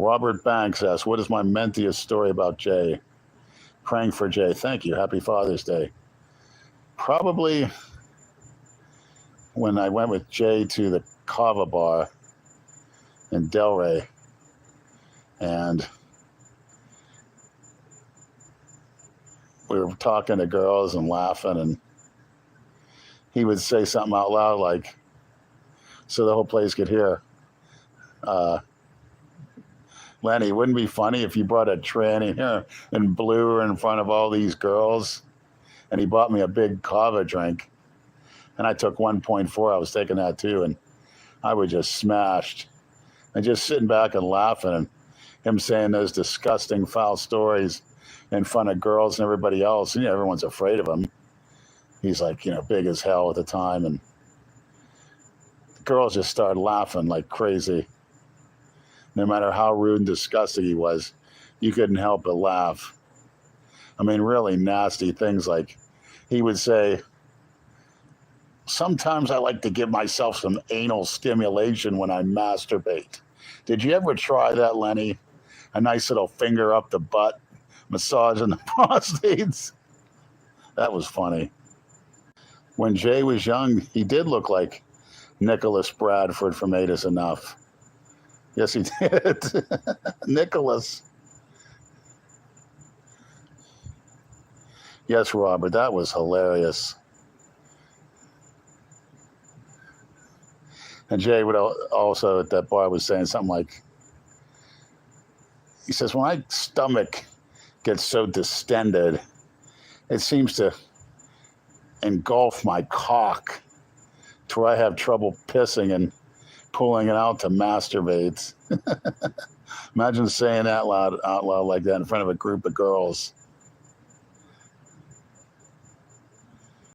Robert Banks asks, what is my mentiest story about Jay? Praying for Jay. Thank you. Happy Father's Day. Probably when I went with Jay to the Kava bar in Delray, and we were talking to girls and laughing, and he would say something out loud like, so the whole place could hear, Lenny, wouldn't it be funny if you brought a tranny here and blew her in front of all these girls? And he bought me a big kava drink, and I took 1.4. I was taking that too, and I was just smashed. And just sitting back and laughing, and him saying those disgusting, foul stories in front of girls and everybody else. And, everyone's afraid of him. He's like, big as hell at the time. And the girls just started laughing like crazy. No matter how rude and disgusting he was, you couldn't help but laugh. I mean, really nasty things like he would say, sometimes I like to give myself some anal stimulation when I masturbate. Did you ever try that, Lenny? A nice little finger up the butt, massaging the prostates. That was funny. When Jay was young, he did look like Nicholas Bradford from 8 is Enough. Yes, he did. Nicholas. Yes, Robert, that was hilarious. And Jay would also at that bar was saying something like, he says, when my stomach gets so distended, it seems to engulf my cock to where I have trouble pissing and pulling it out to masturbate. Imagine saying that out loud like that in front of a group of girls.